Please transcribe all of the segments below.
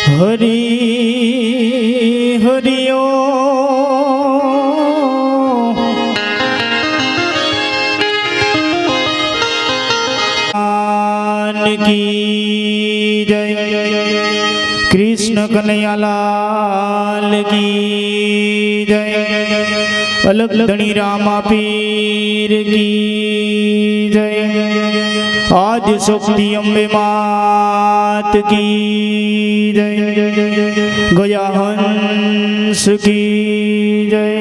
હરિ હરિઓ की जय। कृष्ण कन्हैयालाल की जय। अलग धनी रामा पीर की जय। आज शक्ति अम्बे मात की जय। गया हंस की जय।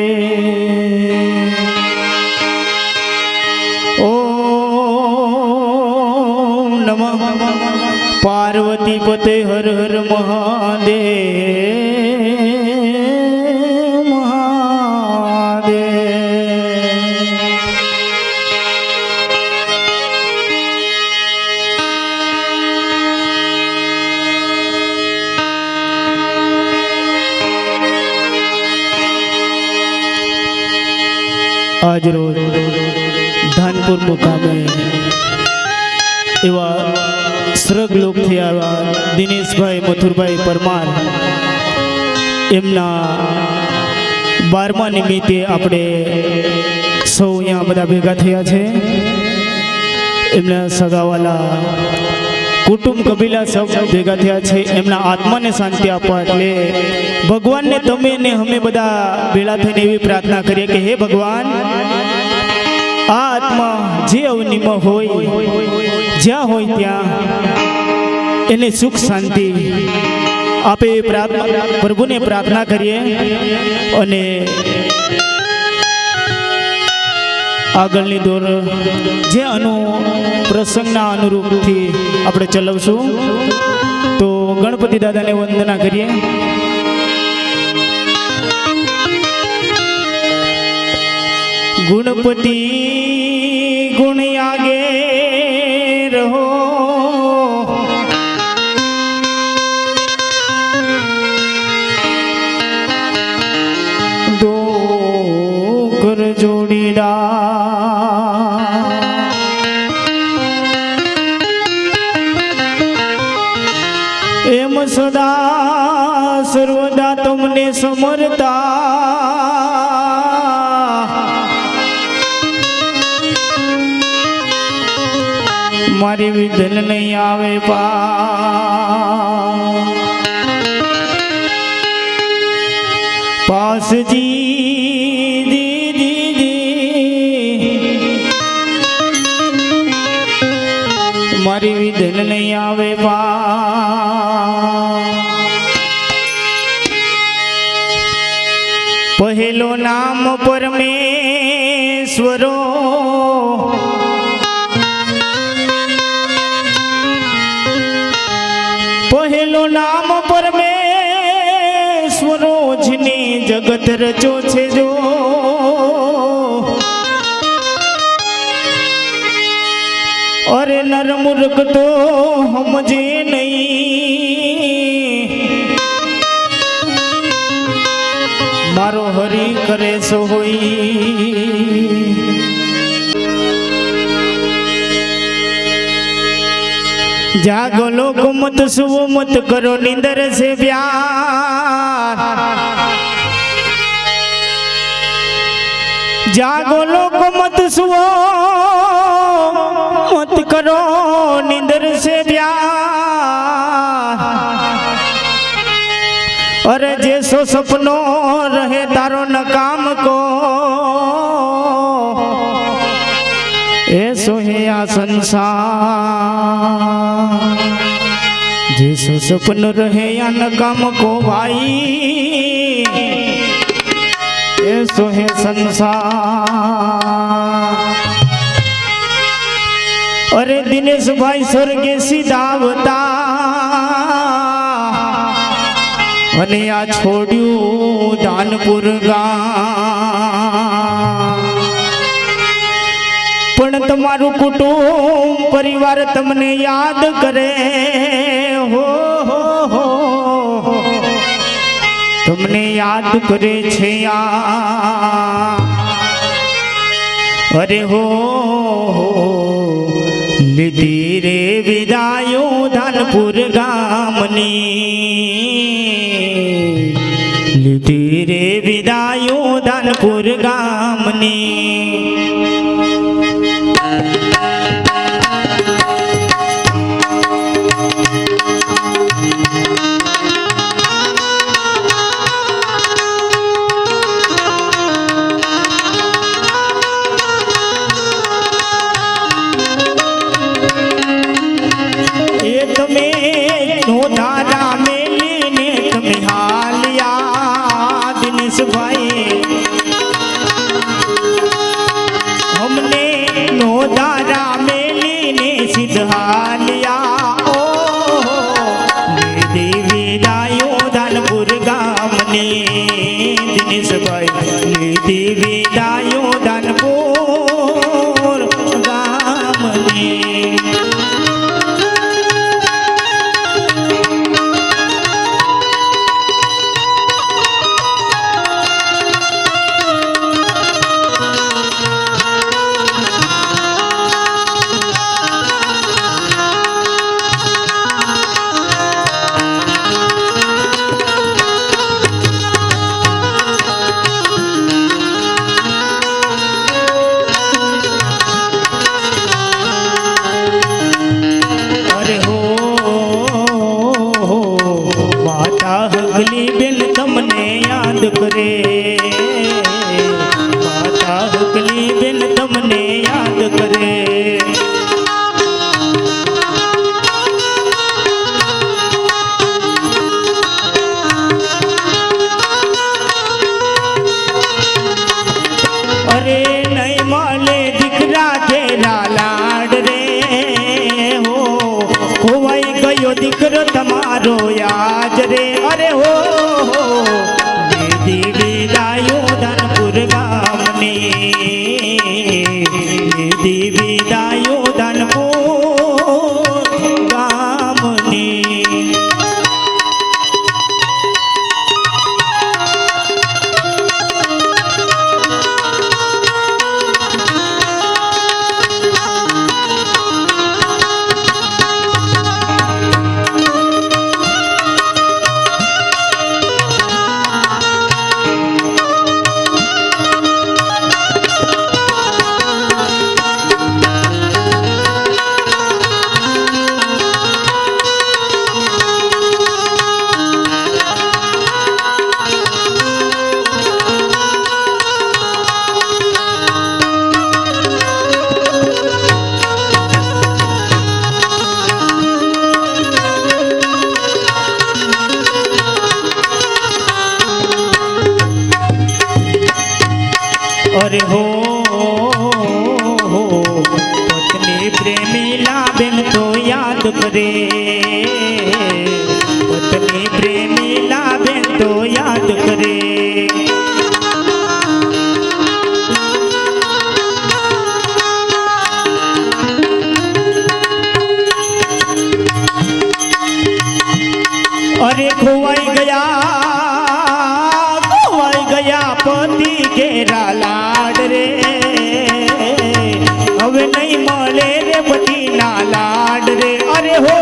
पार्वती पते हर हर महादेव महादेव। आज रोज धानपुर मुकामे एवा स्वर्ग लोक थी आवा दिनेश भाई मथुरभाई परमार एमना 12मा निमित्ते आपणे सौ अहींया बधा भेगा थया छे। एमना सगावाला कुटुंब कबीला सब भेगा थया छे। एमना आत्मा ने शांति आपवा एटले भगवान ने तमे ने हमें बधा भेळा थईने एवी प्रार्थना करीए के हे भगवान आ आत्मा जे अवनीमां होय ज्यां होय त्यां एने सुख शांति आपे प्रभु ने प्रार्थना करिए अने आगळनी दौर जे प्रसंगना अनुरूप थी आपणे चलावशुं। तो गणपति दादा ने वंदना करिए। गुणपति गुण आगे रहो दो कर जोड़ीड़ा एम सदा सर्वदा तुमने समरता मारी विधन नहीं आवे पास जी दी दी दी मारी विधन नहीं आवे पहलो नाम परमेश्वरो पहलो नाम परमेश्वरो जिने जगत रचो छे जो अरे नर मूर्ख तो समझे नहीं मारो हरि करे सो होई। जागो लोग मत सुवो मत करो नींदर से प्यार। जागो लोग मत सुवो मत करो नींदर से प्यार। अरे जैसो सपनो रहे तारो नकाम को ऐसो है आ संसार। जैसो सपन रहे या नकाम को भाई ऐसो है संसार। अरे दिनेश भाई स्वर्गे सीधावता अने आ छोड्यू धानपुर गाम पण तमारू कुटुंब परिवार तमने याद करे हो तमने याद करे छे आ अरे हो લીધી રે વિદાયો ધાનપુર ગામની धारा मेलीने તમે हालिया दिनेशभाई हमने नो धारा मेलीने सिद्ध हालिया ओ देवी दायो दानपुर गामने दिनेशभाई देवी दायो दानपुर गामने हगली बिन तमने याद करे माता हगली बिन तमने याद करे अरे नहीं माले दिखरा तेरा लाड रे हो खोवाई गयो दिकरो तमारो याद रे अरे हो देवी दायो दानपुर गामने देवी दायो दानपुर गामने अरे हो पत्नी प्रेमीला बिन तो याद करे पत्नी प्रेमीला बिन तो याद करे अरे खोवाई गया पति केरा लाड रे अब नहीं मले रे पति ना लाड रे अरे हो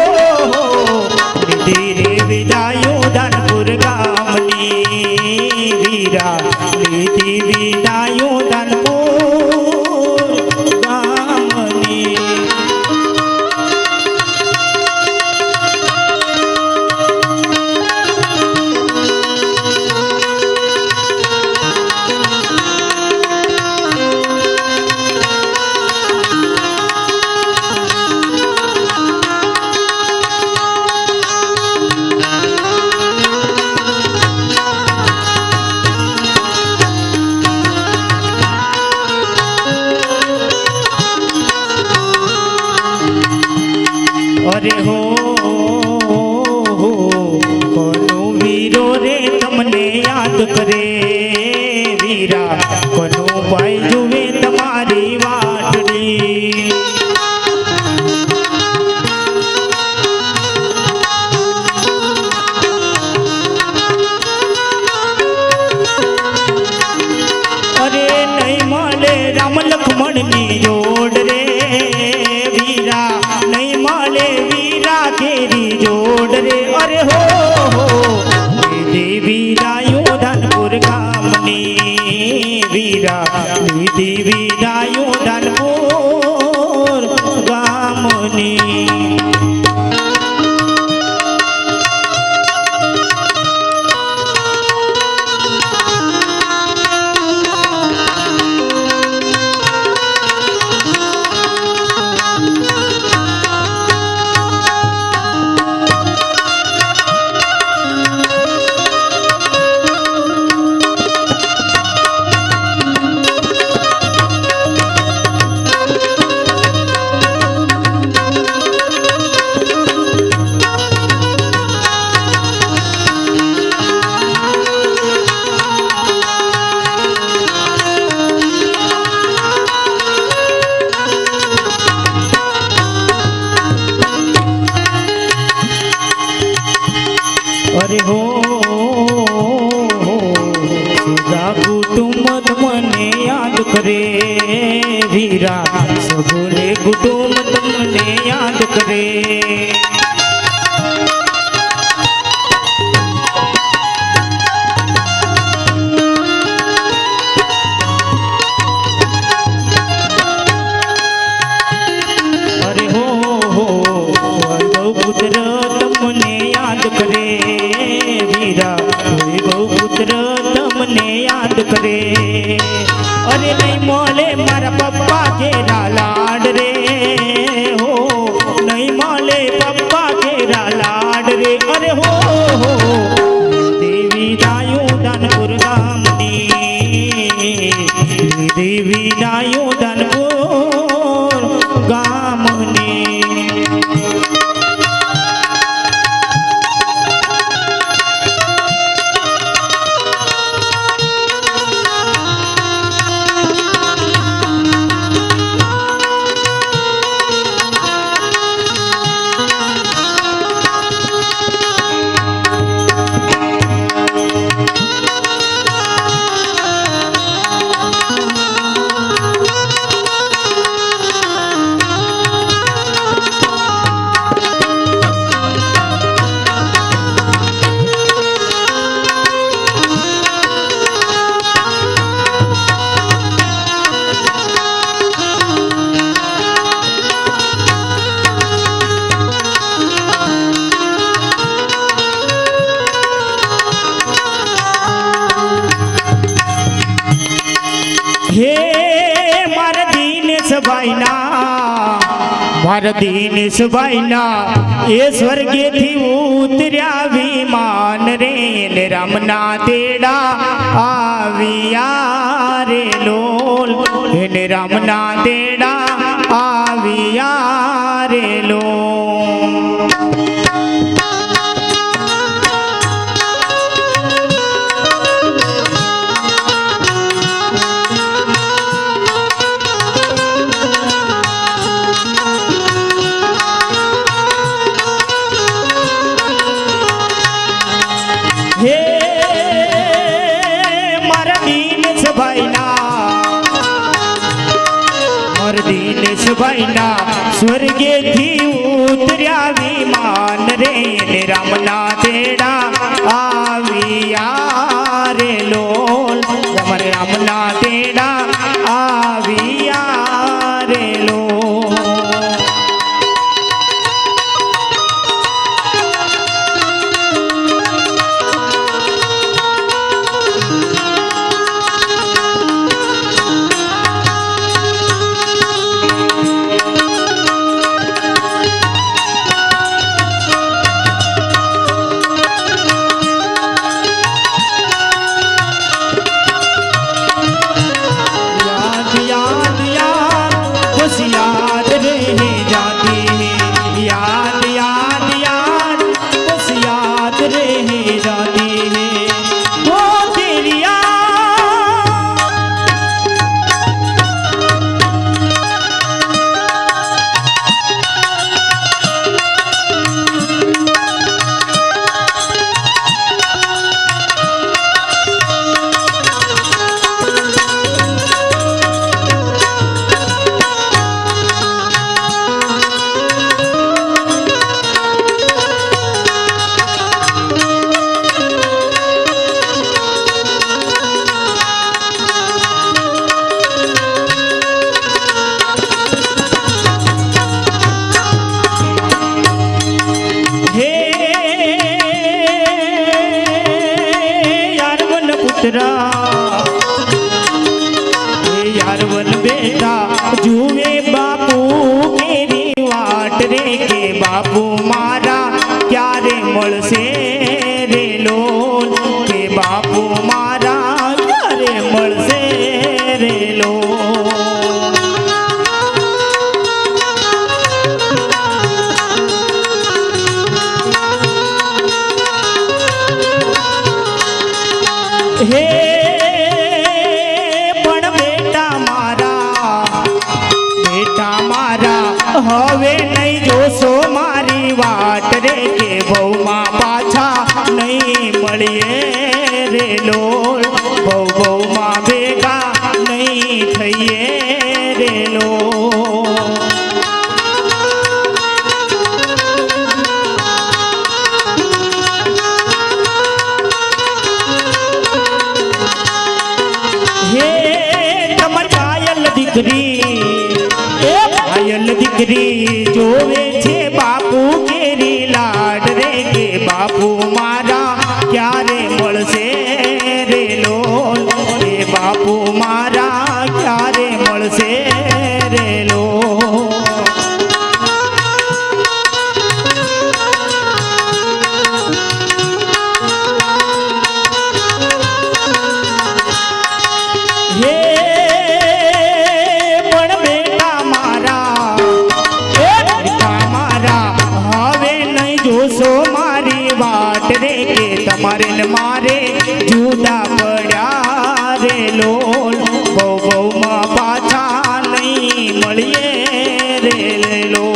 धीरे विदायो दानपुर गामनी वीरा लीधी विदायो दानपुर गामनी अरे हो कोनो वीरो रे तमने याद करे वीरा कोनो भाई जुवे तुम्हारी वाटड़ी अरे नहीं माले राम लक्ष्मण नी जोड़ रे वीरा नहीं माले वीरा અરે હો સુધા કુટુંબ તમને યાદ કરે વીરા સગુને કુટુંબ તમને યાદ કરે અરે હો વૈભવ પુત્ર તમને યાદ કરે વીરા વૈભવ પુત્ર તમને યાદ કરે અરે નહીં મોલે મારા પપ્પા કેરા લાડ રે હો નહીં મોલે પપ્પા કેરા લાડ રે અરે હો દેવી દાયો દાનપુર ગામની દેવી દાયો દાનપુર ગામની હે મારા દિનેશભાઈના એ સ્વર્ગેથી ઉતર્યા વિમાન રે ને રામના તેડા આવ્યા રે લોલ એને રામના તેડા આવ્યા રે લોલ હે મારા દિનેશભાઈના સ્વર્ગેથી ઉતર્યા વિમાન રે ને રામના તેડા આવ્યા રે લોલ અમારે રામના તેડા આવ્યા રે લોલ યારવન બેટા જુએ બાપુ કેરી વાટ રે કે બાપુ મારા ક્યારે મળશે રે લોલ કે બાપુ મારા ક્યારે મળશે રે લોલ હે હવે નહીં જોશો મારી વાટ રે કે બહુમાં પાછા નહીં બાપુ મારા ક્યારે મળશે રે લોલ એ બાપુ મારા ક્યારે મળશે રે લોલ હે પણ બેટા મારા એ બેટા મારા હવે નહીં જોશો મારી વાટ રે કે તમારે ને મારે જુદા પડ્યા રે લોલ બહુ બહુમાં પાછા નહીં મળીએ રે લોલ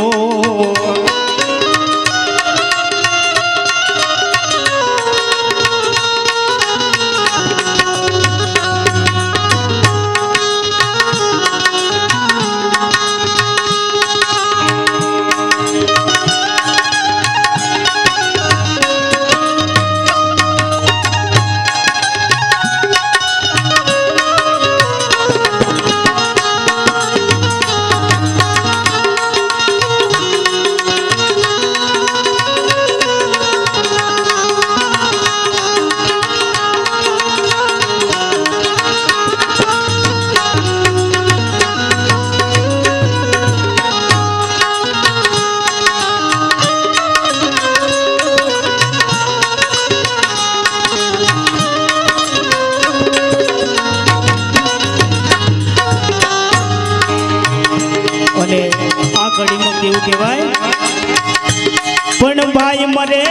અને આ ઘડીમાં કેવું કહેવાય પણ ભાઈ મરે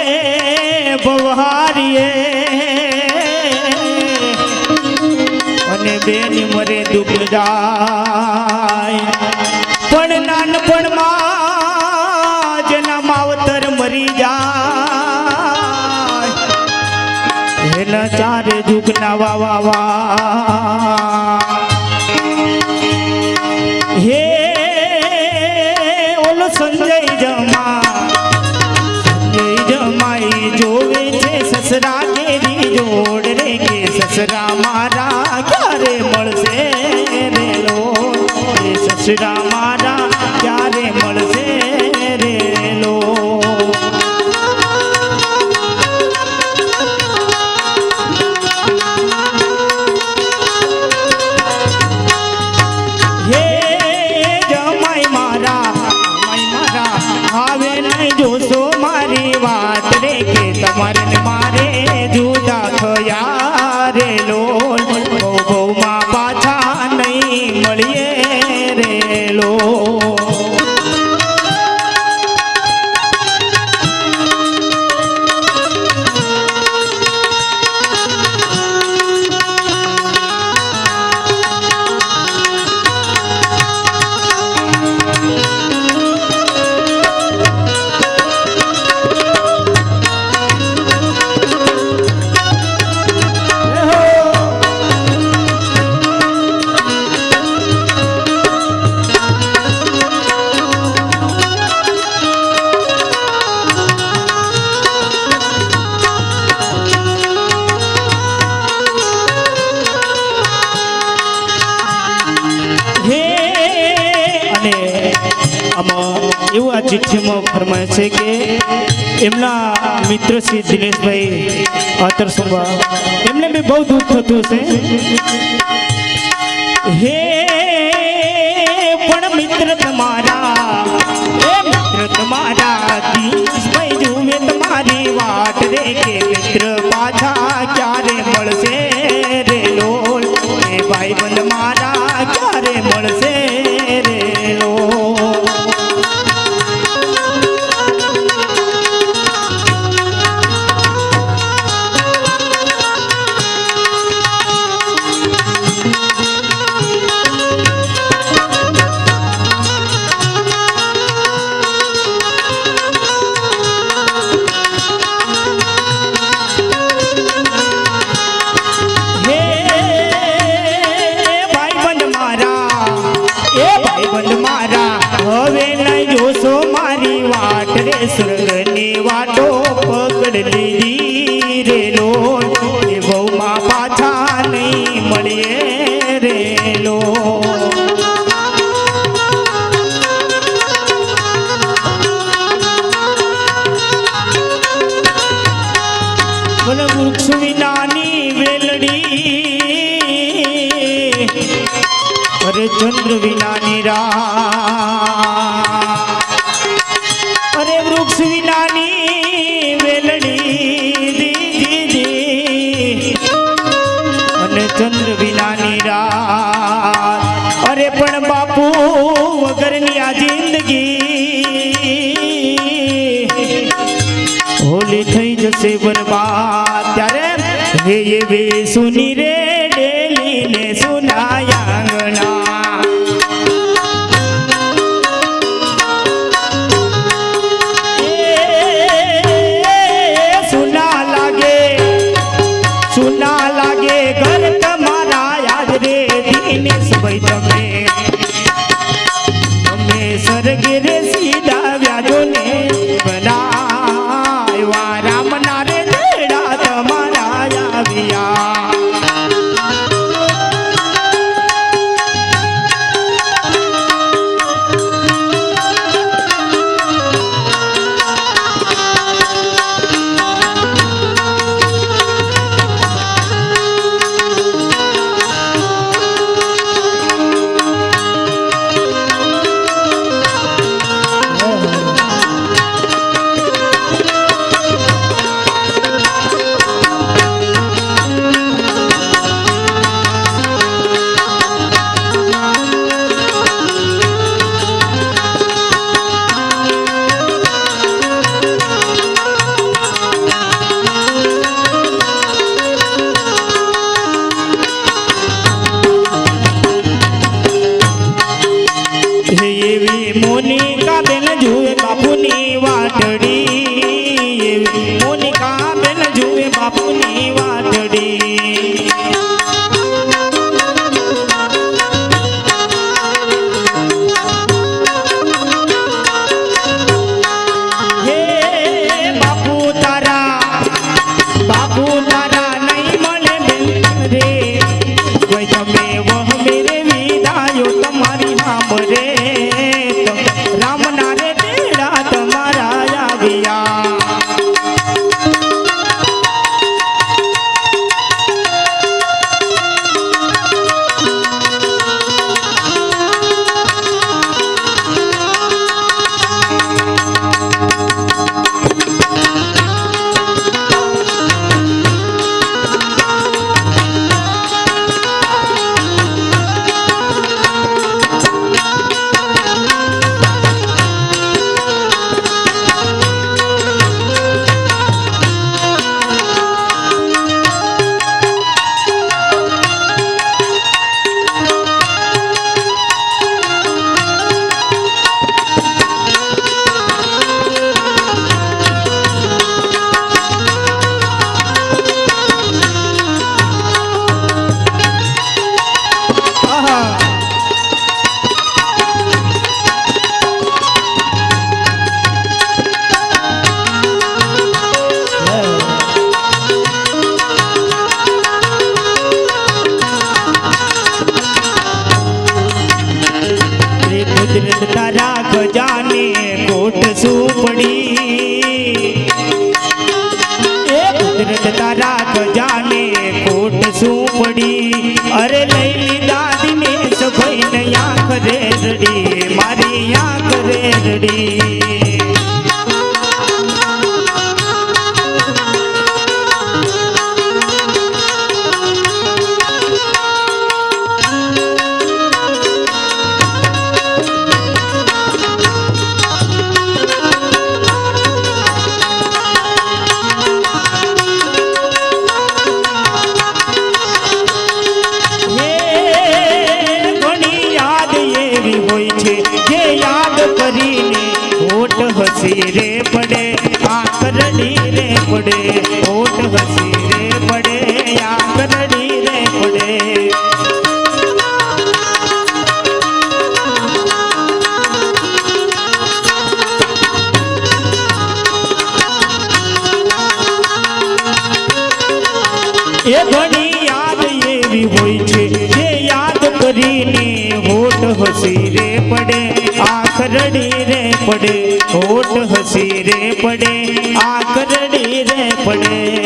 બવહારીએ અને બેન મરે દુઃખ જાય પણ નાનપણમાં જેના માવતર મરી જાય એના ચારે દુઃખ ના વાવા હે સંજય જમાઈ જોવે છે સસરા કેરી જોડ રે કે સસરા મારા ક્યારે મળશે રે લોલ એ સસરા મારા ક્યારે મળશે રે લોલ હે જમાઈ મારા હવે નહીં જોશો મારી વાત રે કે તમારે ને મારે જુદા થયા રે લોલ બહુ બહુમાં પાછા નહીં મળીએ રે લોલ એવું આ ચિઠ્ઠીમાં ફરમાય છે કે એમના મિત્ર શ્રી દિનેશભાઈ આતરસુંબા એમને બી બહુ દુઃખ થતું હશે હે પણ મિત્ર તમારા દિનેશભાઈ જુએ તમારી વાટ રે કે મિત્ર પાછા ક્યારે મળશે રે લોલ એ ભાઈબંધ મારા ક્યારે મળશે રે લોલ સ્વર્ગની વાટો પકડ લીધી રે લોલ એ બહુમાં પાછા નહીં મળીએ રે લોલ બોલે વૃક્ષ વિનાની વેલડી અરે ચંદ્ર વિનાની રાત અરે વૃક્ષ વિનાની વેલડી દીદી અને ચંદ્ર વિનાની રાત અરે પણ બાપુ વગરની આ જિંદગી હોલી થઈ જશે બરબાદ ત્યારે હે વે સુની રે ડેલી ને સુનાયા આંગણા સુના લાગે ઘર તમારા યાદ રે દિનેશ ભાઈ તમે સ્વર્ગ રે સીધા વ્યાજો ને બનાવ્યા રામના રે દેડા તમારા આવ્યા મોનિકા બેન જુએ બાપુની વાટડી મોનિકા બેન જુએ બાપુની વાટડી હે બાપુ તારા નહીં મળે બેન રે કોઈ તમે વહ મેરે વિદાયો તમારી નામ રે રામના રે દેડા તમારા આવ્યા તારા ખજાને કોટ સુપડી એ કુદરત તારા ખજાને કોટ સુપડી અરે લઈ લીધા દિનેશ ભાઈ ને આંખ રે રડી મારી આંખ રે રડી હસી રે પડે આંખ રડી રે પડે ઓટ હસી રે પડે આંખ રડી રે પડે એ ઘણી યાદ એવી હોય છે જે યાદ કરીને હોઠ હસી રે પડે આંખ રડી રે પડે હોઠ હસી રે પડે આંખ રડી રે પડે